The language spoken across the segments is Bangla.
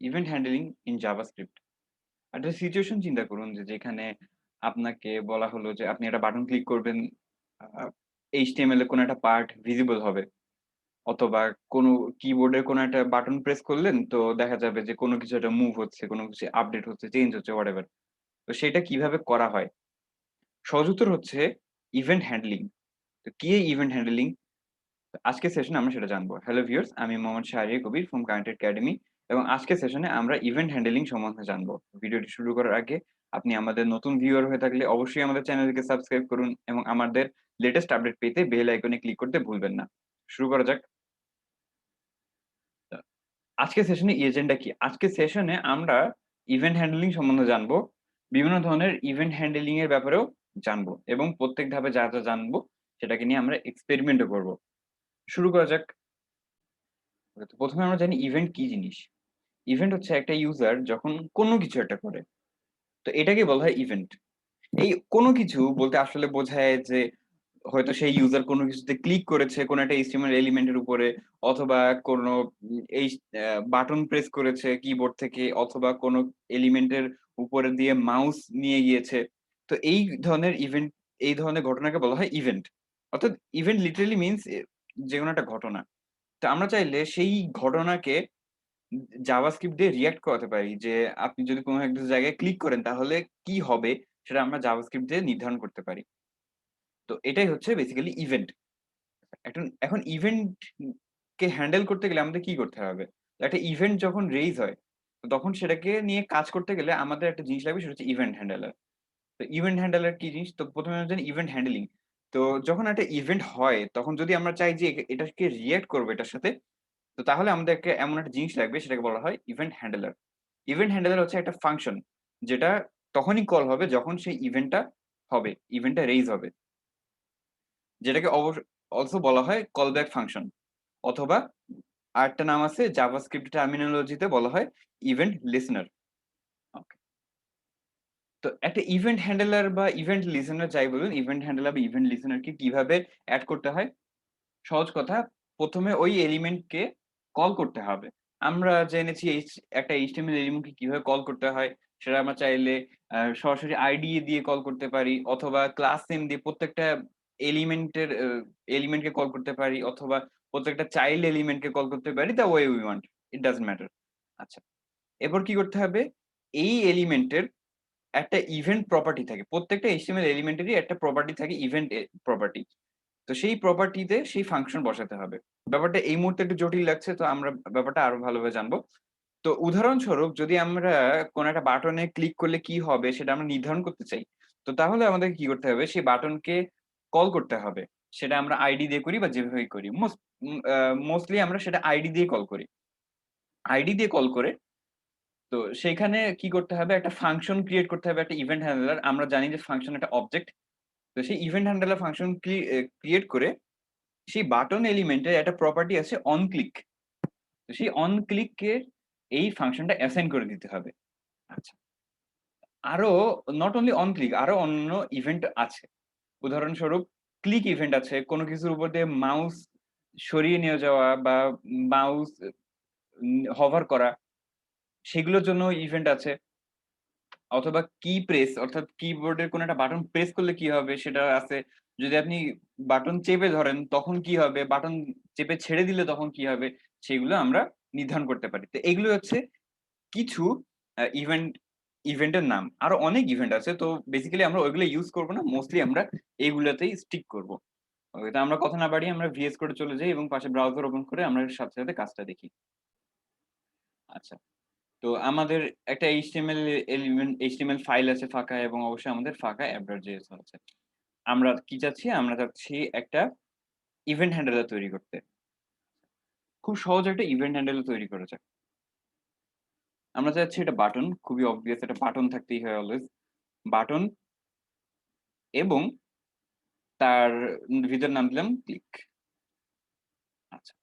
Event handling in JavaScript. একটা সিচুয়েশন চিন্তা করুন যে যেখানে আপনাকে বলা হলো যে আপনি একটা বাটন ক্লিক করবেন, আ HTML এর কোনো একটা পার্ট ভিজিবল হবে। অথবা কোনো কিবোর্ডের কোনো একটা বাটন প্রেস করলেন তো দেখা যাবে যে কোনো কিছু একটা মুভ হচ্ছে, কোনো কিছু আপডেট হচ্ছে, চেঞ্জ হচ্ছে হোয়াটএভার। তো সেটা কিভাবে করা হয়? সহজ উত্তর হচ্ছে ইভেন্ট হ্যান্ডলিং। তো কি এই ইভেন্ট হ্যান্ডলিং? আজকের সেশনে আমরা সেটা জানবো। হ্যালো ভিউয়ার্স, আমি Mohammad Shahriar Kabir from connected academy এবং আজকের সেশনে আমরা ইভেন্ট হ্যান্ডলিং সম্বন্ধে জানবো। ভিডিওটি শুরু করার আগে আপনি আমাদের নতুন ভিউয়ার হয়ে থাকলে অবশ্যই আমাদের চ্যানেলটিকে সাবস্ক্রাইব করুন এবং আমাদের লেটেস্ট আপডেট পেতে বেল আইকনে ক্লিক করতে ভুলবেন না। শুরু করা যাক। আ আজকের সেশনে এজেন্ডা কি? আজকের সেশনে আমরা ইভেন্ট হ্যান্ডলিং সম্বন্ধে জানবো। বিভিন্ন ধরনের ইভেন্ট হ্যান্ডলিং এর ব্যাপারেও জানবো এবং প্রত্যেক ধাপে যা জানবো সেটাকে নিয়ে আমরা এক্সপেরিমেন্টও করব। শুরু করা যাক। তো ১ম এ আমরা জানি ইভেন্ট কি জিনিস? ইভেন্ট হচ্ছে একটা ইউজার যখন কোনো কিছু একটা করে। তো এটাকে বলা হয় ইভেন্ট। এই কোনো কিছু বলতে আসলে বোঝায় যে হয়তো সেই ইউজার কোনো কিছুতে ক্লিক করেছে কোনো একটা HTML এলিমেন্টের উপরে অথবা কোনো এই বাটন প্রেস করেছে কিবোর্ড থেকে অথবা কোনো এলিমেন্টের উপরে দিয়ে মাউস নিয়ে গিয়েছে। তো এই ধরনের ইভেন্ট এই ধরনের ঘটনাকে বলা হয় ইভেন্ট। অর্থাৎ ইভেন্ট লিটারালি মিনস যেকোনো একটা ঘটনা। তো আমরা চাইলে সেই ঘটনাকে জাভাস্ক্রিপ্ট দিয়ে রিঅ্যাক্ট করাতে পারি যে আপনি যদি কোনো একটা জায়গায় ক্লিক করেন তাহলে কি হবে সেটা আমরা জাভাস্ক্রিপ্ট দিয়ে নির্ধারণ করতে পারি। তো এটাই হচ্ছে বেসিক্যালি ইভেন্ট। এখন ইভেন্ট কে হ্যান্ডেল করতে গেলে আমাদের কি করতে হবে? তো একটা ইভেন্ট যখন রেইজ হয়, তো তখন সেটাকে নিয়ে কাজ করতে গেলে আমাদের একটা জিনিস লাগবে সেটা হচ্ছে ইভেন্ট হ্যান্ডলার। তো ইভেন্ট হ্যান্ডলার কি জিনিস? তো ১ম এ আমরা জানি ইভেন্ট হ্যান্ডলিং। তো যখন একটা ইভেন্ট হয় তখন যদি আমরা চাই যে এটাকে রিঅ্যাক্ট করব এটার সাথে, তো তাহলে আমাদেরকে এমন একটা জিনিস লাগবে সেটাকে বলা হয় ইভেন্ট হ্যান্ডলার। ইভেন্ট হ্যান্ডলার হচ্ছে একটা ফাংশন যেটা তখনই কল হবে যখন সেই ইভেন্টটা হবে, ইভেন্টটা রেইজ হবে। যেটাকে অলসো বলা হয় কল ব্যাক ফাংশন অথবা আরেকটা নাম আছে জাভাস্ক্রিপ্ট টার্মিনোলজিতে বলা হয় ইভেন্ট লিসেনার। ওকে। তো একটা ইভেন্ট হ্যান্ডলার বা ইভেন্ট লিসেনার যাই বলুন, ইভেন্ট হ্যান্ডলার বা ইভেন্ট লিসেনারকে কিভাবে এড করতে হয়? সহজ কথা, ১ম এ ওই এলিমেন্টকে কল করতে হবে। আমরা জেনেছি একটা HTML এলিমেন্টকে কিভাবে কল করতে হয়, সেটা আমরা চাইলে সরাসরি আইডি দিয়ে কল করতে পারি অথবা ক্লাস নেম দিয়ে প্রত্যেকটা এলিমেন্টের এলিমেন্টকে কল করতে পারি অথবা প্রত্যেকটা চাইল্ড এলিমেন্টকে কল করতে পারি the way we want, it doesn't matter। আচ্ছা, এরপর কি করতে হবে? এই এলিমেন্টের একটা ইভেন্ট প্রপার্টি থাকে। প্রত্যেকটা HTML এলিমেন্টেরই একটা প্রপার্টি থাকে ইভেন্ট প্রপার্টি। তো সেই প্রপার্টিতে সেই ফাংশন বসাতে হবে। ব্যাপারটা এই মুহূর্তে একটু জটিল লাগছে তো আমরা ব্যাপারটা আরো ভালোভাবে জানবো। তো উদাহরণস্বরূপ যদি আমরা কোন একটা বাটনে ক্লিক করলে কি হবে সেটা আমরা নির্ধারণ করতে চাই। তো তাহলে আমাদেরকে কি করতে হবে? সেই বাটনকে কল করতে হবে। সেটা আমরা আইডি দিয়ে করি বা যেভাবেই করি। মোস্টলি আমরা সেটা আইডি দিয়ে কল করি। আইডি দিয়ে কল করে তো সেইখানে কি করতে হবে? একটা ফাংশন ক্রিয়েট করতে হবে একটা ইভেন্ট হ্যান্ডলার। আমরা জানি যে ফাংশন একটা অবজেক্ট। তো সেই ইভেন্ট হ্যান্ডলার ফাংশন ক্রিয়েট করে সেই বাটন এলিমেন্টের একটা প্রপার্টি আছে অন ক্লিক। তো সেই অন ক্লিককে এই ফাংশনটা অ্যাসাইন করে দিতে হবে। আচ্ছা। আরো নট অনলি অন ক্লিক আরো অন্য ইভেন্ট আছে। উদাহরণস্বরূপ ক্লিক ইভেন্ট আছে। কোন কিছুর উপর দিয়ে মাউস সরিয়ে নিয়ে যাওয়া বা মাউস হভার করা সেগুলোর জন্য ইভেন্ট আছে। অথবা কি প্রেস অর্থাৎ কিবোর্ডের কোনো একটা বাটন প্রেস করলে কি হবে সেটা আছে। যদি আপনি বাটন চেপে ধরেন তখন কি হবে? বাটন চেপে ছেড়ে দিলে তখন কি হবে? সেগুলো আমরা নির্ধারণ করতে পারি। তো এগুলো হচ্ছে কিছু ইভেন্টের নাম। আরো অনেক ইভেন্ট আছে। তো বেসিক্যালি আমরা ওইগুলো ইউস করব না। মোস্টলি আমরা এগুলাতেই স্টিক করব। ওকে, তো আমরা কথা না বাড়িয়ে আমরা VS কোডে চলে যাই এবং পাশে ব্রাউজার ওপেন করে আমরা সাথে কাজটা দেখি। আচ্ছা। তো আমাদের একটা HTML ফাইল আছে ফাঁকা এবং অবশ্যই আমাদের ফাঁকা app.js ও আছে। আমরা কি চাচ্ছি? আমরা চাচ্ছি একটা ইভেন্ট হ্যান্ডলার তৈরি করতে। খুব সহজ একটা ইভেন্ট হ্যান্ডেলর তৈরি করা যাক। আমরা চাচ্ছি এটা বাটন, খুবই obvious একটা বাটন থাকতেই হয় অলওয়েজ। বাটন এবং তার ভিতরে নাম দিলাম ক্লিক। আচ্ছা।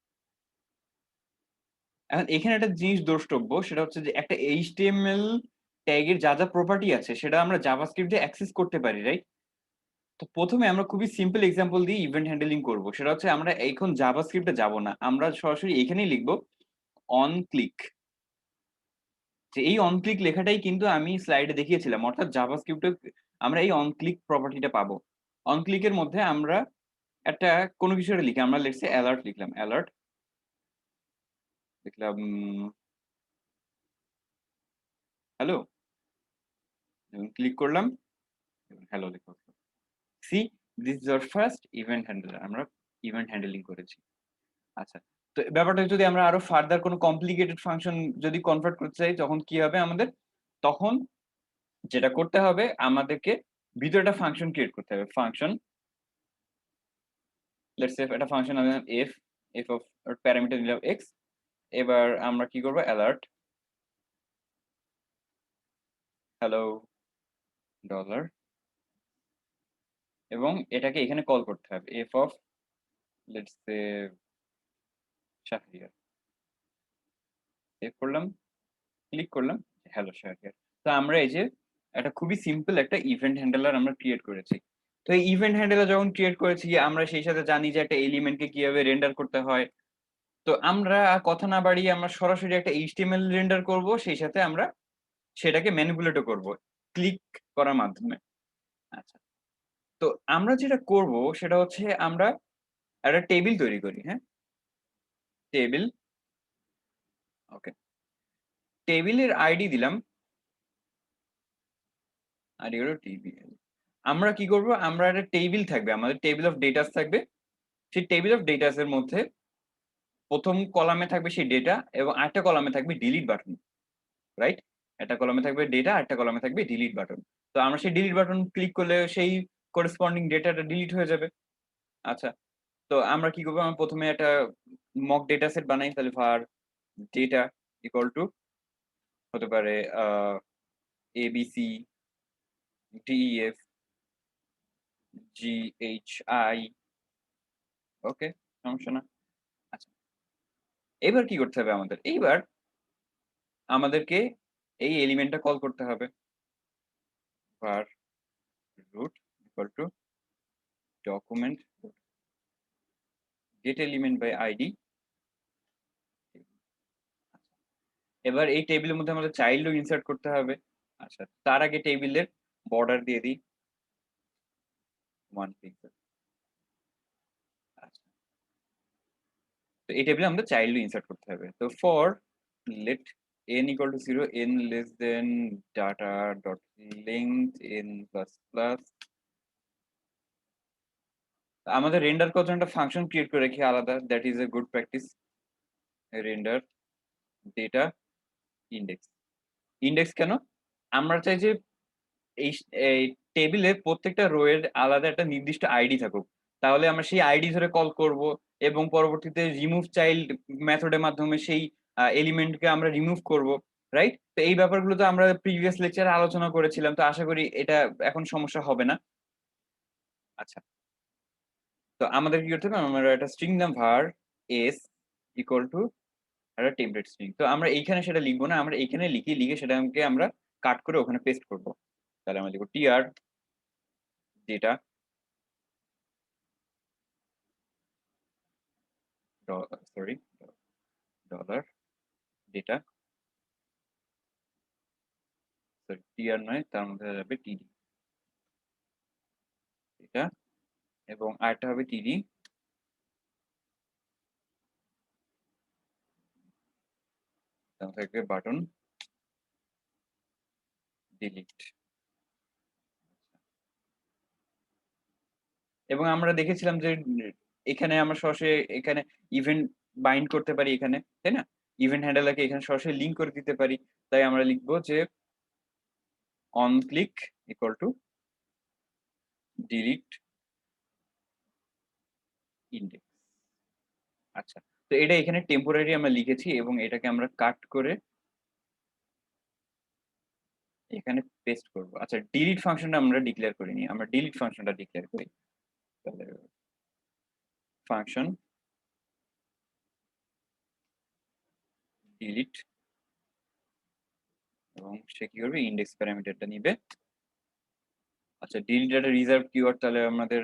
এখন এখানে একটা জিনিস দ্রষ্টব্য সেটা হচ্ছে যে একটা HTML ট্যাগের যা প্রপার্টি আছে সেটা আমরা জাভাস্ক্রিপ্ট দিয়ে অ্যাক্সেস করতে পারি, রাইট? তো ১ম এ আমরা খুবই সিম্পল এক্সাম্পল দিয়ে ইভেন্ট হ্যান্ডলিং করব। সেটা হচ্ছে আমরা এখন জাভাস্ক্রিপ্ট এ যাব না। আমরা সরাসরি এখানেই লিখব অন ক্লিক। যে এই অন ক্লিক লেখাটাই কিন্তু আমি স্লাইডে দেখিয়েছিলাম। অর্থাৎ জাভাস্ক্রিপ্টে আমরা এই অন ক্লিক প্রপার্টিটা পাবো। অন ক্লিকের মধ্যে আমরা একটা কোনো কিছু একটা লিখি। আমরা লেটস সে অ্যালার্ট লিখলাম। অ্যালার্ট লিখলাম হ্যালো এবং ক্লিক করলাম এবং হ্যালো লেখা উঠলো। C this is our first event handler. আমরা ইভেন্ট হ্যান্ডলিং করেছি। আচ্ছা। তো ব্যাপারটা যদি আমরা আরো ফার্দার কোনো কমপ্লিকেটেড ফাংশন যদি কনভার্ট করতে চাই তখন কি হবে আমাদের? তখন যেটা করতে হবে আমাদেরকে ভিতরে একটা ফাংশন ক্রিয়েট করতে হবে। ফাংশন লেটস সে একটা ফাংশন আমি f অফ প্যারামিটার নিলাম x। এবার আমরা কি করব? অ্যালার্ট হ্যালো ডলার এবং এটাকে এখানে কল করতে হবে। f of let's say Shahriar. Save করলাম, ক্লিক করলাম হ্যালো শাহরিয়ার। তো আমরা এই যে একটা খুবই সিম্পল একটা ইভেন্ট হ্যান্ডলার আমরা ক্রিয়েট করেছি। তো এই ইভেন্ট হ্যান্ডলার যখন ক্রিয়েট করেছি আমরা সেই সাথে জানি যে একটা এলিমেন্টকে কিভাবে রেন্ডার করতে হয়। তো আমরা কথা না বাড়িয়ে আমরা সরাসরি একটা HTML রেন্ডার করব, সেই সাথে আমরা সেটাকে ম্যানিপুলেটও করব ক্লিক করার মাধ্যমে। আচ্ছা। তো আমরা যেটা করব সেটা হচ্ছে আমরা একটা টেবিল তৈরি করি, হ্যাঁ? টেবিল, ওকে। টেবিলের আইডি দিলাম, আইডি হলো টিবিএল। আমরা কি করব? আমরা একটা টেবিল থাকবে, আমাদের টেবিল অফ ডেটাস থাকবে। সেই টেবিল অফ ডেটাস এর মধ্যে ১ম কলামে থাকবে সেই ডেটা এবং আরেকটা কলামে থাকবে ডিলিট বাটন, রাইট? একটা কলামে থাকবে ডেটা, আরেকটা কলামে থাকবে ডিলিট বাটন। তো আমরা সেই ডিলিট বাটন ক্লিক করলে সেই করেসপন্ডিং ডেটাটা ডিলিট হয়ে যাবে। আচ্ছা। তো আমরা কি করব? আমরা ১ম এ একটা মক ডেটা সেট বানাই। তাহলে var data equal to হতে পারে ABC, DEF, GHI, ওকে, সমস্যা না। আচ্ছা। এবার কি করতে হবে আমাদের? এইবার আমাদেরকে এই এলিমেন্টটা কল করতে হবে। var root equal to document get element by ID। এবার এই টেবিলের মধ্যে আমাদের চাইল্ডও ইনসার্ট করতে হবে। আচ্ছা, তার আগে টেবিলের বর্ডার দিয়ে দিই 1 পিক্সেল। আচ্ছা। তো এই টেবিলে আমাদের চাইল্ডও ইনসার্ট করতে হবে। তো for let n equal to 0, n less than data dot length n plus plus। আমাদের রেন্ডার করার জন্য একটা ফাংশন ক্রিয়েট করে রাখি আলাদা, that is a good practice. Render data index. Index কেন? আমরা চাই যে এই এই টেবিলের প্রত্যেকটা রো এর আলাদা একটা নির্দিষ্ট আইডি থাকুক। তাহলে আমরা সেই আইডি ধরে কল করব এবং পরবর্তীতে রিমুভ চাইল্ড মেথডের মাধ্যমে সেই এলিমেন্টকে আমরা রিমুভ করব, রাইট? তো এই ব্যাপারগুলো তো আমরা প্রিভিয়াস লেকচারে আলোচনা করেছিলাম। তো আশা করি এটা এখন সমস্যা হবে না। আচ্ছা। তো আমাদের কি করতে হবে? আমরা একটা স্ট্রিং নাম var s ইকুয়াল টু একটা টেমপ্লেট স্ট্রিং। তো আমরা এইখানে সেটা লিখব না। আমরা এইখানে লিখে সেটাকে আমরা কাট করে ওখানে পেস্ট করব। তাহলে আমরা লিখব tr data sorry dollar data, sorry tr নয়, তার মধ্যে যাবে td এটা এবং আরেকটা হবে td, তার থাকবে বাটন ডিলিট। এবং আমরা দেখেছিলাম যে এখানে আমরা সরাসরি এখানে ইভেন্ট বাইন্ড করতে পারি এখানে, তাই না? ইভেন্ট হ্যান্ডলারকে এখানে সরাসরি লিংক করে দিতে পারি। তাই আমরা লিখব যে on click equal two delete index. আচ্ছা। তো এটা এখানে টেম্পোরারি আমরা লিখেছি এবং এটাকে আমরা কাট করে এখানে পেস্ট করব। আচ্ছা, ডিলিট ফাংশনটা আমরা ডিক্লেয়ার করিনি। আমরা ডিলিট ফাংশনটা ডিক্লেয়ার করি। তাহলে ফাংশন ডিলিট এবং সে কি করবে? ইনডেক্স প্যারামিটারটা নিবে। আচ্ছা, ডিলিট একটা রিজার্ভ কিওয়ার্ড, তাহলে আমাদের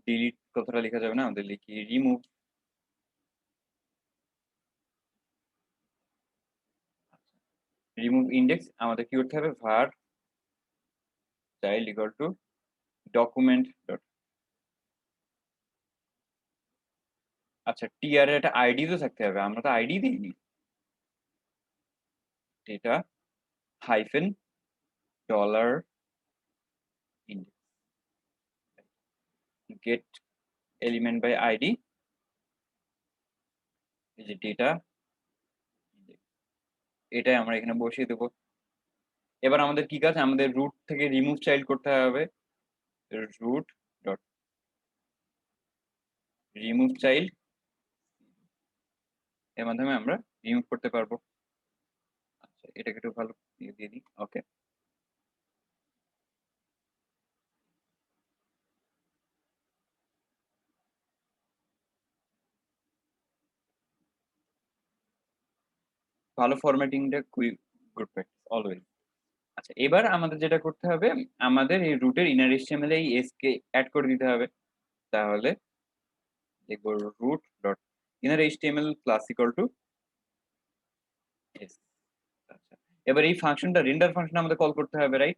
ডিলিট কথাটা লেখা যাবে না, আমাদের লিখি রিমুভ। রিমুভ ইন্ডেক্স আমাদের কি করতে হবে, var child equal to document dot, আচ্ছা টিআর একটা আইডি তো থাকতে হবে, আমরা তো আইডি দিইনি। Data hyphen dollar index get element by ID, এই যে ডেটা এটাই আমরা এখানে বসিয়ে দেবো। এবার আমাদের কি কাজ, আমাদের রুট থেকে রিমুভ চাইল্ড করতে হবে, রুট ডট রিমুভ চাইল্ড, এর মাধ্যমে আমরা রিমুভ করতে পারবো। আচ্ছা এটাকে একটু ভালো দিয়ে দিই, ওকে। ভালো ফরম্যাটিংটা খুবই গুড প্র্যাকটিস অলওয়েজ। আচ্ছা এবার আমাদের যেটা করতে হবে, আমাদের এই রুটের ইনার এইচটিএমএল এই এস কে অ্যাড করে দিতে হবে। তাহলে দেখবো root dot inner HTML class equal to S. আচ্ছা এবার এই ফাংশনটা রেন্ডার ফাংশন আমাদের কল করতে হবে, রাইট?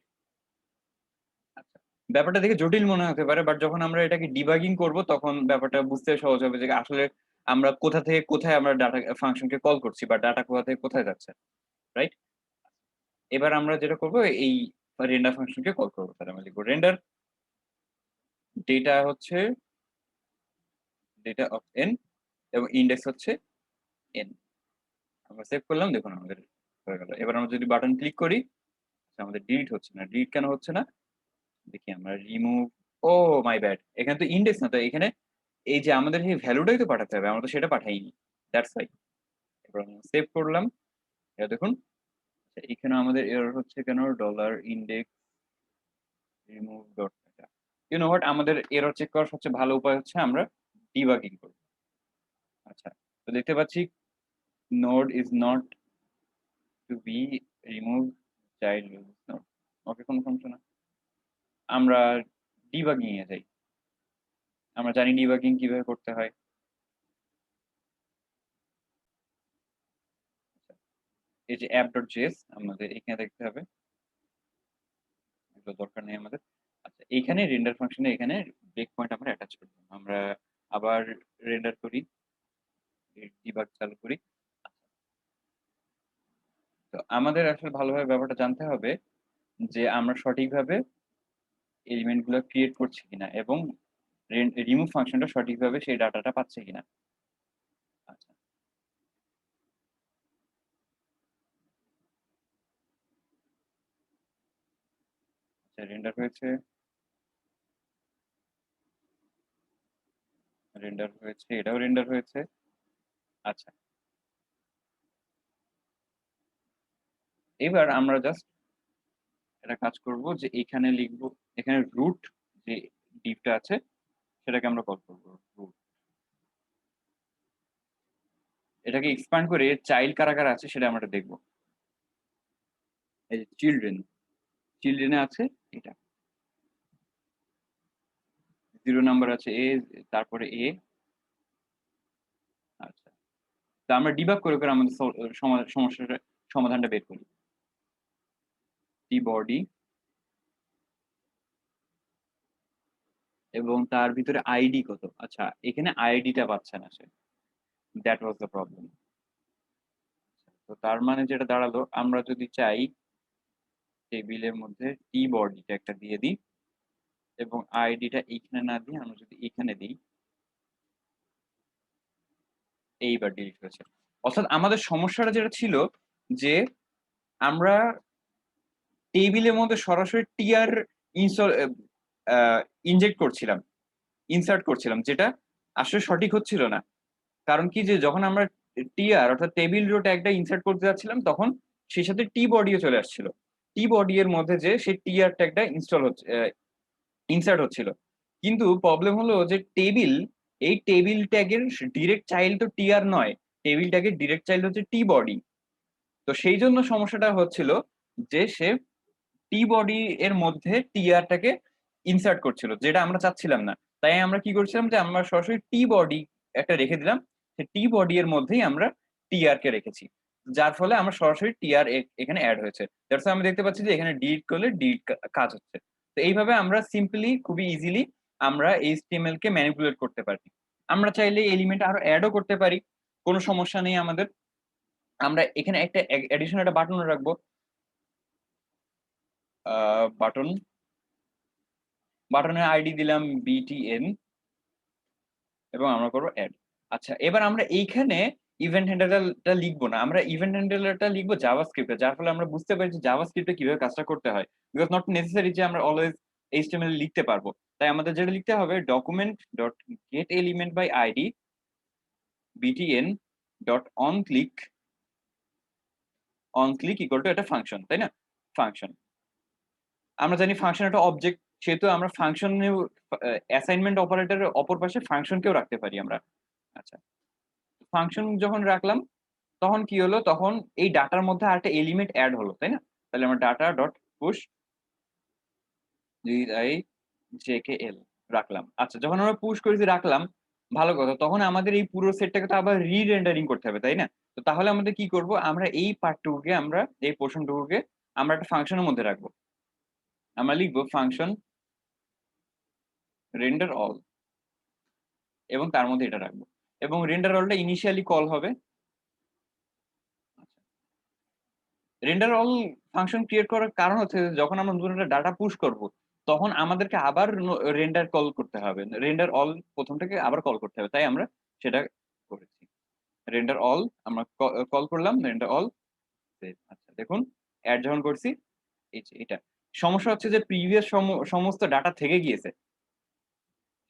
আচ্ছা ব্যাপারটা দেখে জটিল মনে হতে পারে, বাট যখন আমরা এটাকে ডিবাগিং করব তখন ব্যাপারটা বুঝতে সহজ হবে যে আসলে আমরা কোথা থেকে কোথায় আমরা ডাটা ফাংশনকে কল করছি বা ডাটা কোথা থেকে কোথায় যাচ্ছে, রাইট? এবার আমরা যেটা করব, এই রেন্ডার ফাংশনকে কল করবো, তাহলে আমরা লিখবো রেন্ডার ডেটা হচ্ছে ডেটা অফ এন এবং ইন্ডেক্স হচ্ছে এন। আমরা সেভ করলাম, দেখুন আমাদের হয়ে গেল। এবার আমরা যদি বাটন ক্লিক করি, আমাদের ডিলিট হচ্ছে না, ডিলিট কেন হচ্ছে না দেখি আমরা, রিমুভ, ও মাই ব্যাড, এখানে তো ইন্ডেক্স না, তো এখানে এই যে আমাদের এই ভ্যালুটাই তো পাঠাতে হবে, আমরা তো সেটা পাঠাইনি, দ্যাটস ওয়াই। এবার আমরা সেভ করলাম, এটা দেখুন এখানে আমাদের এরর হচ্ছে কেন, dollar index remove dot data. You know what, আমাদের এরর চেক করার সবচেয়ে ভালো উপায় হচ্ছে আমরা ডিবাগিং করব। আচ্ছা তো দেখতে পাচ্ছি node is not to be remove child node, okay কোনো সমস্যা না। আমরা ডিবাগিং এ যাই, আমরা জানি ডিবাগিং কিভাবে করতে হয়। এই যে app.js আমাদের এখানে দেখতে হবে, এগুলো দরকার নেই আমাদের। আচ্ছা এইখানে রেন্ডার ফাংশনে এখানে ব্রেক পয়েন্ট আমরা অ্যাটাচ করব, আমরা আবার রেন্ডার করি, ডিবাগ চালু করি। তো আমাদের আসলে ভালোভাবে ব্যাপারটা জানতে হবে যে আমরা সঠিকভাবে এলিমেন্ট গুলো ক্রিয়েট করছি কিনা এবং রিমুভ ফাংশনটা সঠিকভাবে সেই ডাটাটা পাচ্ছে কিনা। আচ্ছা আচ্ছা রেন্ডার হয়েছে, রেন্ডার হয়েছে, এটাও রেন্ডার হয়েছে। আচ্ছা এবার আমরা জাস্ট একটা কাজ করব যে এখানে লিখবো, এখানে রুট যে ডিভটা আছে সেটাকে আমরা কল করব রুট। এটাকে এক্সপ্যান্ড করে চাইল্ড কারা কারা আছে সেটা আমরা দেখবো। এই চিলড্রেন, চিলড্রেনে আছে এটা 0 নাম্বার আছে এ, তারপরে এ। আচ্ছা তো আমরা ডিবাগ করে করে আমাদের সমস্যাটা সমাধানটা বের করি। টি বডি এবং তার ভিতরে আইডি কত, আচ্ছা এখানে আইডিটা পাচ্ছে না সে, দ্যাট ওয়াজ দ্য প্রবলেম। তো তার মানে যেটা দাঁড়ালো, আমরা যদি চাই টেবিলের মধ্যে টি বডিটা একটা দিয়ে দিই এবং আইডিটা এইখানে না দিয়ে আমরা যদি এখানে দিই, এইবার ডিলিট হয়েছে। অর্থাৎ আমাদের সমস্যাটা যেটা ছিল যে আমরা টেবিলের মধ্যে সরাসরি টিআর ইনস্টল ইনজেক্ট করছিলাম, ইনসার্ট করছিলাম, যেটা আসলে সঠিক হচ্ছিল না। কারণ কি, যে যখন আমরা টিআর অর্থাৎ টেবিল রো ট্যাগটা ইনসার্ট করতে যাচ্ছিলাম তখন সেই সাথে টি বডিও চলে আসছিল, টি বডি এর মধ্যে যে সেই টিআর ট্যাগটা ইনস্টল হচ্ছে, ইনসার্ট হচ্ছিল। কিন্তু প্রবলেম হলো যে টেবিল, এই টেবিল ট্যাগের ডিরেক্ট চাইল্ড তো টিআর নয়, টেবিল ট্যাগের ডিরেক্ট চাইল্ড হচ্ছে টি বডি। তো সেই জন্য সমস্যাটা হচ্ছিল যে সে টি বডি এর মধ্যে টিআরটাকে ইনসার্ট করছিল, যেটা আমরা চাচ্ছিলাম না। তাই আমরা কি করছিলাম যে আমরা সরাসরি টি বডি একটা রেখে দিলাম, সে টি বডি এর মধ্যেই আমরা টিআর কে রেখেছি। যার ফলে আমরা সরাসরি টিআর এখানে অ্যাড হয়েছে। দ্যাটস আমি দেখতে পাচ্ছি যে এখানে ডিলিট করলে ডিলিট কাজ হচ্ছে। তো এইভাবে আমরা সিম্পলি খুবই ইজিলি আমরা এইচটিএমএল কে ম্যানিপুলেট করতে পারি। আমরা চাইলে এলিমেন্ট আরো এডও করতে পারি। কোনো সমস্যা নেই আমাদের। আমরা এখানে একটা অ্যাডিশনাল একটা বাটনও রাখবো। বাটন, বাটনের আইডি দিলাম btn এবং আমরা করব এড। আচ্ছা, এবার আমরা এইখানে ইভেন্ট হ্যান্ডলারটা লিখবো না। আমরা ইভেন্ট হ্যান্ডলারটা লিখবো জাভাস্ক্রিপ্টে। যার ফলে আমরা বুঝতে পারি যে জাভাস্ক্রিপ্টে কিভাবে কাজটা করতে হয়। বিকজ নট নেসেসারি যে আমরা অলওয়েজ এইচটিএমএল লিখতে পারবো। তাই আমাদের যেটা লিখতে হবে document dot get element by ID btn dot on click equal to একটা ফাংশন, তাই না? ফাংশন। আমরা জানি ফাংশন একটা অবজেক্ট, সেহেতু আমরা ফাংশনেও অ্যাসাইনমেন্ট অপারেটরের অপর পাশে ফাংশনকেও রাখতে পারি আমরা। আচ্ছা, ফাংশন যখন রাখলাম তখন কি হলো? তখন এই ডাটার মধ্যে আরেকটা এলিমেন্ট এড হলো, তাই না? তাহলে আমরা ডাটা ডট পুশ jkl রাখলাম। আচ্ছা, যখন আমরা পুশ করেছি রাখলাম, ভালো কথা। তখন আমাদের এই পুরো সেটটাকে তো আবার রি-রেন্ডারিং করতে হবে, তাই না? তো তাহলে আমাদের কি করব? আমরা এই পার্টটুকুকে আমরা এই পোরশনটুকুকে আমরা একটা ফাংশনের মধ্যে রাখবো। আমরা লিখবো ফাংশন রেন্ডার অল এবং তার মধ্যে এটা রাখবো। এবং রেন্ডার অলটা ইনিশিয়ালি কল হবে। রেন্ডার অল ফাংশন ক্রিয়েট করার কারণ হচ্ছে যে যখন আমরা নতুন একটা ডাটা পুশ করব, তখন আমাদেরকে আবার রেন্ডার কল করতে হবে। রেন্ডার অল প্রথম থেকে আবার কল করতে হবে। তাই আমরা সেটা করেছি। রেন্ডার অল আমরা কল করলাম রেন্ডার অল। আচ্ছা, দেখুন এড যখন করছি, এই যে এটা সমস্যা হচ্ছে যে প্রিভিয়াস সমস্ত ডাটা থেকে গিয়েছে।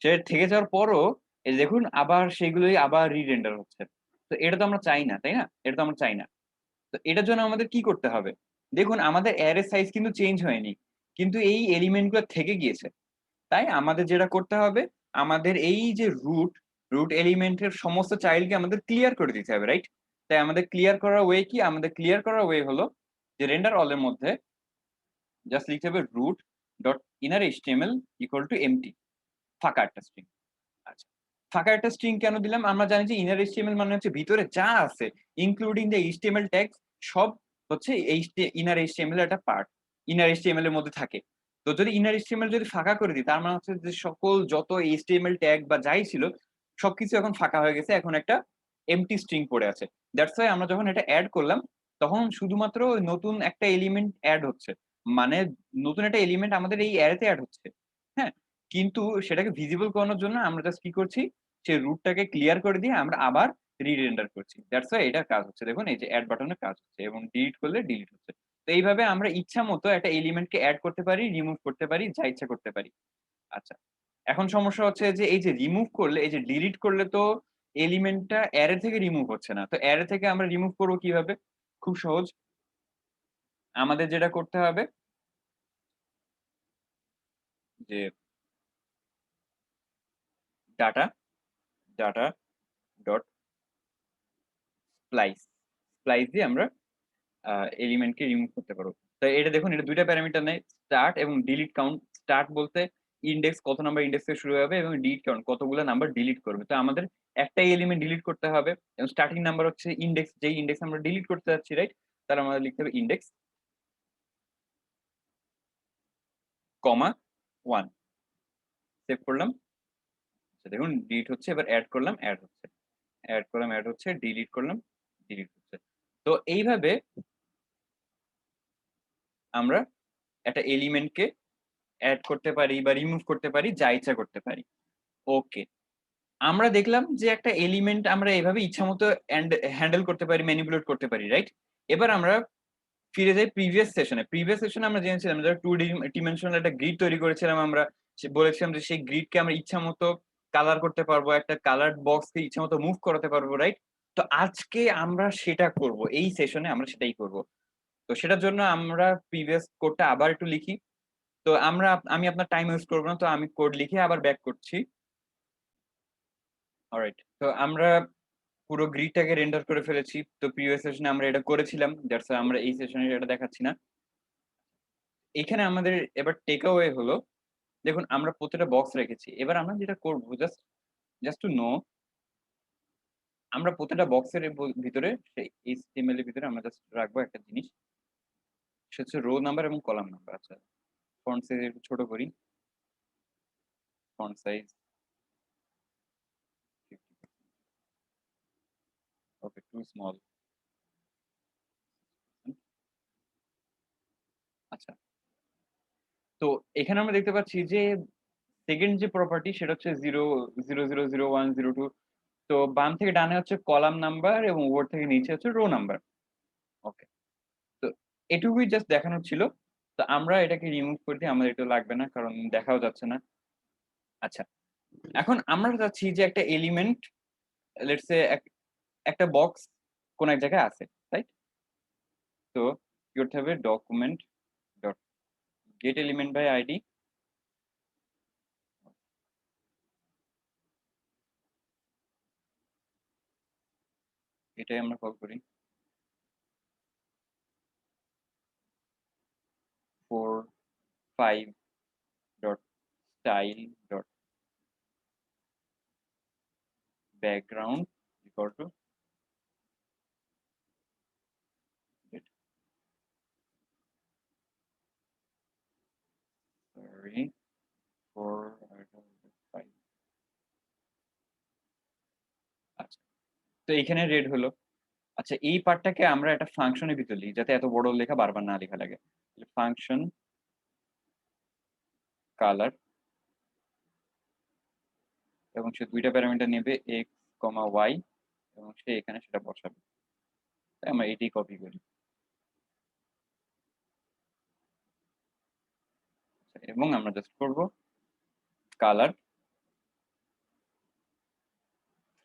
সে থেকে যাওয়ার পরও এই দেখুন আবার সেগুলোই আবার রি-রেন্ডার হচ্ছে। তো এটা তো আমরা চাই না, তাই না? এটা তো আমরা চাই না। তো এটার জন্য আমাদের কি করতে হবে? দেখুন আমাদের অ্যারে সাইজ কিন্তু চেঞ্জ হয়নি। কিন্তু এই এলিমেন্ট গুলো থেকে গিয়েছে। তাই আমাদের যেটা করতে হবে, আমাদের এই যে রুট এলিমেন্টের সমস্ত চাইল্ডকে আমাদের ক্লিয়ার করে দিতে হবে, রাইট? তাই আমাদের ক্লিয়ার করার ওয়ে কি? আমাদের ক্লিয়ার করার ওয়ে হলো যে রেন্ডার অল এর মধ্যে জাস্ট লিখতে হবে root dot inner html equal to empty, ফাঁকা একটা স্ট্রিং। আচ্ছা, ফাঁকা একটা স্ট্রিং কেন দিলাম? আমরা জানি যে ইনার এইচটিএমএল মানে হচ্ছে ভিতরে যা আছে ইনক্লুডিং দ্য এইচটিএমএল ট্যাগস সব হচ্ছে ইনার এইচটিএমএল এর একটা পার্ট। ইনার এইচটিএমএল এর মধ্যে থাকে। তো যদি ইনার এইচটিএমএল যদি ফাঁকা করে দিই, তার মানে হচ্ছে যে সকল যত এইচটিএমএল ট্যাগ বা যাই ছিল সবকিছু এখন ফাঁকা হয়ে গেছে। এখন একটা এমটি স্ট্রিং পড়ে আছে। দ্যাটস ওয়াই আমরা যখন এটা এড করলাম, তখন শুধুমাত্র নতুন একটা এলিমেন্ট এড হচ্ছে। মানে নতুন একটা এলিমেন্ট আমাদের এই অ্যারেতে এড হচ্ছে। হ্যাঁ? কিন্তু সেটাকে ভিজিবল করানোর জন্য আমরা জাস্ট কি করছি? সেই রুটটাকে ক্লিয়ার করে দিয়ে আমরা আবার রি-রেন্ডার করছি। দ্যাটস ওয়াই এটার কাজ হচ্ছে। দেখুন এই যে এড বাটনের কাজ হচ্ছে এবং ডিলিট করলে ডিলিট হচ্ছে। তো এইভাবে আমরা ইচ্ছামত একটা এলিমেন্টকে এড করতে পারি, রিমুভ করতে পারি, যা ইচ্ছা করতে পারি। আচ্ছা। এখন সমস্যা হচ্ছে যে এই যে রিমুভ করলে, এই যে ডিলিট করলে তো এলিমেন্টটা অ্যারে থেকে রিমুভ হচ্ছে না। তো অ্যারে থেকে আমরা রিমুভ করব কিভাবে? খুব সহজ। আমাদের যেটা করতে হবে যে data, data dot splice, splice দিয়ে আমরা এলিমেন্টকে রিমুভ করতে পারবো। তো এটা দেখুন, এটা ২ টা প্যারামিটার নেয়, স্টার্ট এবং ডিলিট কাউন্ট। স্টার্ট বলতে ইনডেক্স কত নাম্বার ইনডেক্স থেকে শুরু হবে এবং ডিলিট কাউন্ট কতগুলা নাম্বার ডিলিট করবে। তো আমাদের একটাই এলিমেন্ট ডিলিট করতে হবে এবং স্টার্টিং নাম্বার হচ্ছে ইনডেক্স, যেই ইনডেক্স আমরা ডিলিট করতে যাচ্ছি, রাইট? তাহলে আমাদের লিখতে হবে ইনডেক্স, কমা 1। সেভ করলাম। আচ্ছা, দেখুন ডিলিট হচ্ছে, এবার এড করলাম, এড হচ্ছে। এড করলাম, এড হচ্ছে, ডিলিট করলাম, ডিলিট হচ্ছে। তো এইভাবে আমরা একটা এলিমেন্টকে এড করতে পারি বা রিমুভ করতে পারি, যা ইচ্ছা করতে পারি। ওকে। আমরা দেখলাম যে একটা এলিমেন্ট আমরা এভাবে ইচ্ছামত হ্যান্ডেল করতে পারি, ম্যানিপুলেট করতে পারি, রাইট? এবার আমরা ফিরে যাই প্রিভিয়াস সেশনে। প্রিভিয়াস সেশনে আমরা জেনেছিলাম যে 2 ডিমেনশনাল একটা গ্রিড তৈরি করেছিলাম আমরা। বলেছিলাম যে সেই গ্রিডকে আমরা ইচ্ছামত কালার করতে পারবো, একটা কালারড বক্সকে ইচ্ছামত মুভ করাতে পারবো, রাইট? তো আজকে আমরা সেটা করব। এই সেশনে আমরা সেটাই করব। তো সেটার জন্য আমরা প্রিভিয়াস কোডটা আবার একটু লিখি। তো আমি আপনার টাইম ওয়েস্ট করব না। তো আমি কোড লিখে আবার ব্যাক করছি। অলরাইট। তো আমরা পুরো গ্রিডটাকে রেন্ডার করে ফেলেছি। তো প্রিভিয়াস সেশনে আমরা এটা করেছিলাম। দ্যাটস ওয়াই আমরা এই সেশনে এটা দেখাচ্ছি না। এখানে আমাদের এবার টেক অ্যাওয়ে হলো, দেখুন আমরা প্রত্যেকটা বক্স রেখেছি। এবার আমরা যেটা করব জাস্ট টু নো আমরা প্রত্যেকটা বক্সের ভিতরে সেই HTML এর ভিতরে আমরা জাস্ট রাখবো একটা জিনিস। সেটা হচ্ছে রো নাম্বার এবং কলাম নাম্বার। আচ্ছা, ফন্ট সাইজ একটু ছোট করি। Font size 50%। ওকে, টু স্মল। আচ্ছা, তো এখানে আমরা দেখতে পাচ্ছি যে সেকেন্ড যে প্রপার্টি সেটা হচ্ছে 0, 0, 0, 0, 1, 0, 2। তো বাম থেকে ডানে হচ্ছে কলাম নাম্বার এবং উপর থেকে নিচে হচ্ছে রো নাম্বার। ওকে। তো এটুকুই জাস্ট দেখানোর ছিল। তো আমরা এটাকে রিমুভ করে দিই। আমাদের এটা লাগবে না কারণ দেখাও যাচ্ছে না। আচ্ছা। এখন আমরা চাচ্ছি যে একটা এলিমেন্ট, লেটস সে একটা বক্স কোন এক জায়গায় আছে। রাইট? তো কি করতে হবে, document dot get element by ID. এটাই আমরা কল করি। 4, 5 dot style dot background equal to sorry 4 5। আচ্ছা, তো এইখানে রেড হলো। আচ্ছা, এই পার্টটাকে আমরা একটা ফাংশনের ভিতর লিখি যাতে এত বড় লেখা বারবার না লেখা লাগে। ফাংশন কালার, এবং সে ২ টা প্যারামিটার নেবে x, y, এবং সে এখানে সেটা বসাবে। তাই আমরা এটাই কপি করি। আচ্ছা, এবং আমরা জাস্ট করব কালার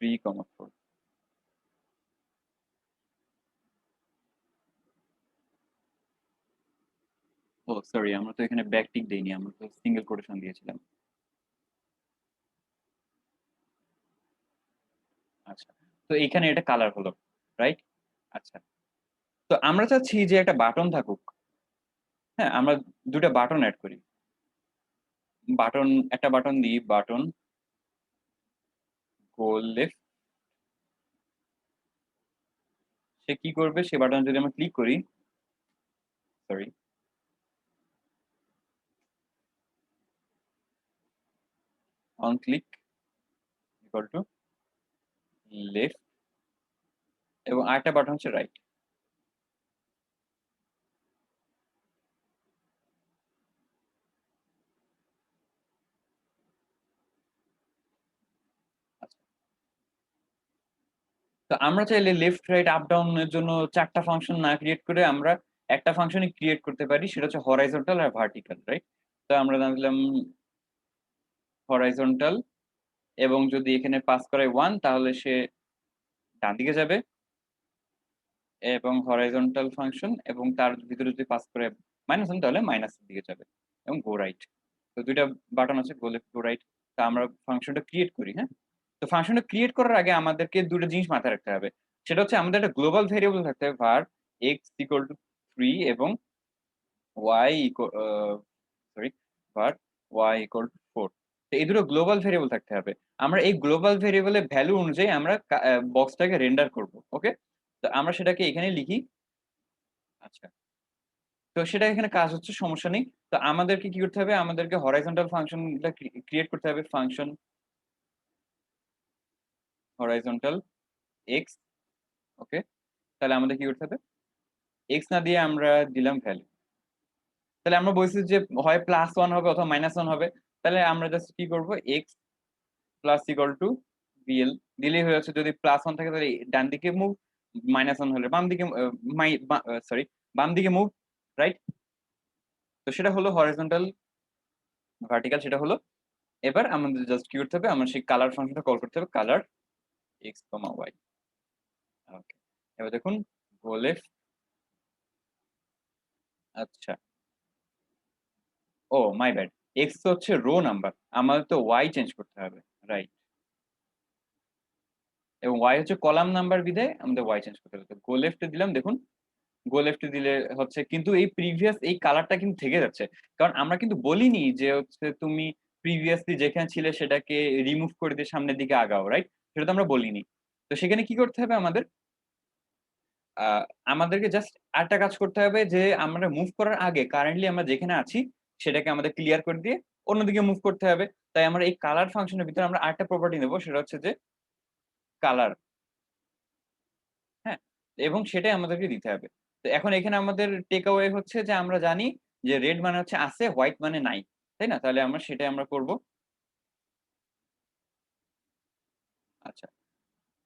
3, 4। ও সরি, আমরা তো এখানে ব্যাকটিক দেইনি, আমরা তো সিঙ্গেল কোটেশন দিয়েছিলাম। আচ্ছা, তো এখানে এটা কালার হলো, রাইট? আচ্ছা, তো আমরা চাচ্ছি যে একটা বাটন থাকুক। হ্যাঁ, আমরা ২ টা বাটন এড করি। বাটন, একটা বাটন দিই বাটন গো লেফট। সে কি করবে, সে বাটন যদি আমরা ক্লিক করি, sorry, on click equal to left, এবং আরেকটা বাটন হচ্ছে রাইট। আচ্ছা, তো আমরা চাইলে লেফট, রাইট, আপ, ডাউন এর জন্য ৪ টা ফাংশন না ক্রিয়েট করে আমরা একটা ফাংশনই ক্রিয়েট করতে পারি, সেটা হচ্ছে হরাইজন্টাল আর ভার্টিক্যাল, রাইট? তো আমরা জানলাম হরাইজন্টাল, এবং যদি এখানে পাস করাই 1 তাহলে সে ডান দিকে যাবে, এবং হরাইজন্টাল ফাংশন, এবং তার ভিতরে যদি পাস করে -1 তাহলে মাইনাসের দিকে যাবে, এবং গো রাইট। তো ২ টা বাটন আছে, গো লেফট, গো রাইট। তো আমরা ফাংশনটা ক্রিয়েট করি, হ্যাঁ? তো ফাংশনটা ক্রিয়েট করার আগে আমাদেরকে ২ টা জিনিস মাথায় রাখতে হবে। সেটা হচ্ছে আমাদের একটা গ্লোবাল ভেরিয়েবল থাকতে হবে var x = 3 এবং y সরি var y = 4। তো এই দুটো গ্লোবাল ভেরিয়েবল থাকতে হবে। আমরা এই গ্লোবাল ভেরিয়েবলের ভ্যালু অনুযায়ী আমরা বক্সটাকে রেন্ডার করব। ওকে? তো আমরা সেটাকে এখানে লিখি। আচ্ছা। তো সেটা এখানে কাজ হচ্ছে, সমস্যা নেই। তো আমাদেরকে কি করতে হবে? আমাদেরকে হরাইজন্টাল ফাংশনটা ক্রিয়েট করতে হবে। Function horizontal x। ওকে? তাহলে আমাদের কি করতে হবে? x না দিয়ে আমরা দিলাম ভ্যালু। তাহলে আমরা বলছি যে হয় +1 হবে অথবা -1 হবে। তাহলে আমরা জাস্ট কি করব? x += BL দিলেই হয়ে যাচ্ছে। যদি +1 থাকে তাহলে ডান দিকে মুভ, -1 হলে বাম দিকে সরি, বাম দিকে মুভ, রাইট? তো সেটা হলো হরাইজন্টাল, ভার্টিক্যাল সেটা হলো। এবার আমাদের জাস্ট কি করতে হবে? আমরা সেই কালার ফাংশনটা কল করতে হবে। Colour x, y। ওকে। এবার দেখুন গো লেফট। আচ্ছা। ও মাই ব্যাড। x তো হচ্ছে রো নাম্বার। আমাদের তো y চেঞ্জ করতে হবে। রাইট। এবং y হচ্ছে কলাম নাম্বার বিধায় আমাদের y চেঞ্জ করতে হবে। তো গো লেফট এ দিলাম, দেখুন গো লেফট এ দিলে হচ্ছে, কিন্তু এই প্রিভিয়াস এই কালারটা কিন্তু থেকে যাচ্ছে। কারণ আমরা কিন্তু বলিনি যে হচ্ছে তুমি প্রিভিয়াসলি যেখানে ছিলে সেটাকে রিমুভ করে দিয়ে সামনের দিকে আগাও, রাইট? সেটা তো আমরা বলিনি। তো সেখানে কি করতে হবে আমাদের? আ আমাদেরকে জাস্ট আরেকটা কাজ করতে হবে যে আমরা মুভ করার আগে কারেন্টলি আমরা যেখানে আছি সেটাকে আমাদের ক্লিয়ার করে দিয়ে অন্যদিকে মুভ করতে হবে। তাই আমরা এই কালার ফাংশনের ভিতরে আমরা আরেকটা প্রপার্টি নেব সেটা হচ্ছে যে কালার, হ্যাঁ? এবং সেটাই আমাদেরকে দিতে হবে। তো এখন এখানে আমাদের টেক অ্যাওয়ে হচ্ছে যে আমরা জানি যে রেড মানে হচ্ছে আছে, হোয়াইট মানে নাই। তাই না? তাহলে সেটাই আমরা করব। আচ্ছা,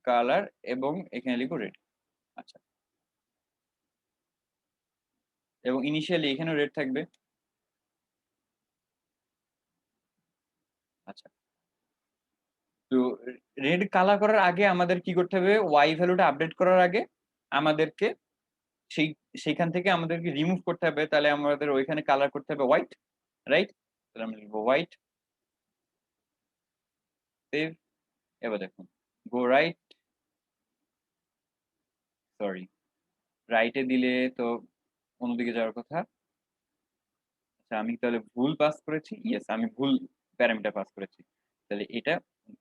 কালার এবং এখানে লিখব রেড। আচ্ছা। এবং ইনিশিয়ালি এখানেও রেড থাকবে। আচ্ছা। তো রেড কালার করার আগে আমাদের কি করতে হবে? Y ভ্যালুটা আপডেট করার আগে আমাদেরকে সেই সেইখান থেকে আমাদেরকে রিমুভ করতে হবে। তাহলে আমাদের ওইখানে কালার করতে হবে হোয়াইট, রাইট? তাহলে আমরা লিখব হোয়াইট, সেভ। এবার দেখুন গো রাইট, সরি, রাইট এ দিলে তো অন্যদিকে যাওয়ার কথা। আচ্ছা আমি তাহলে ভুল পাস করেছি। ইয়েস, আমি ভুল প্যারামিটার পাস করেছি। তাহলে এটা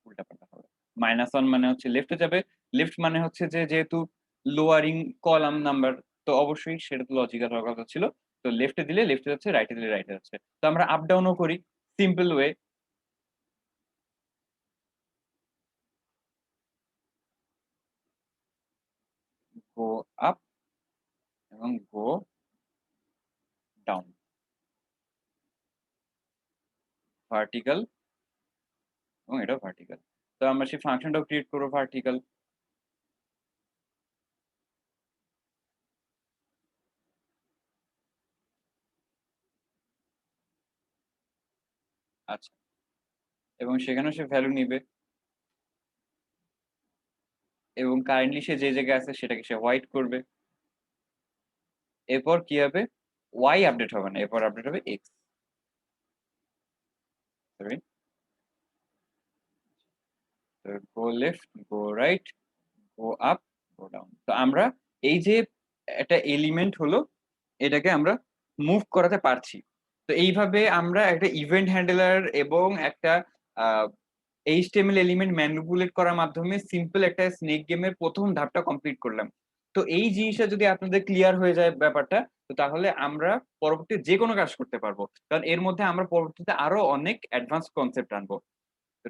উল্টাপাল্টা হবে। -1 মানে হচ্ছে লেফট এ যাবে। লেফট মানে হচ্ছে যে যেহেতু লোয়ারিং কলাম নাম্বার, তো অবশ্যই সেটা তো লজিক্যাল হওয়ার কথা ছিল। তো লেফট এ দিলে লেফট এ যাচ্ছে, রাইট এ দিলে রাইট এ যাচ্ছে। তো আমরা আপ ডাউন ও করি। Simple way. গো আপ এবং গো ডাউন। ভার্টিক্যাল এবং এটাও ভার্টিক্যাল। তো আমরা সেই ফাংশনটাও ক্রিয়েট করব ভার্টিক্যাল। আচ্ছা। এবং সেখানেও সে ভ্যালু নিবে এবং কারেন্টলি সে যে জায়গায় আছে সেটাকে সে হোয়াইট করবে। এরপর কি হবে? Y আপডেট হবে না। এরপর আপডেট হবে X। সরি। তো go left, go right, go up, go down. তো আমরা এই যে একটা এলিমেন্ট হলো, এটাকে আমরা মুভ করাতে পারছি। তো এইভাবে আমরা একটা ইভেন্ট হ্যান্ডলার এবং একটা আ HTML এলিমেন্ট ম্যানিপুলেট করার মাধ্যমে সিম্পল একটা স্নেক গেমের ১ম ধাপটা কমপ্লিট করলাম। তো এই জিনিসটা যদি আপনাদের ক্লিয়ার হয়ে যায় ব্যাপারটা, তো তাহলে আমরা পরবর্তীতে যেকোনো কাজ করতে পারবো। কারণ এর মধ্যে আমরা পরবর্তীতে আরো অনেক অ্যাডভান্স কনসেপ্ট আনবো। তো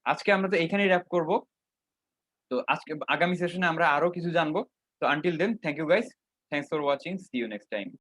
আজকে আমরা তো এখানেই র‍্যাপ করব। তো আজকে আগামী সেশনে আমরা আরো কিছু জানবো। তো until then thank you guys. Thanks for watching. See you next time.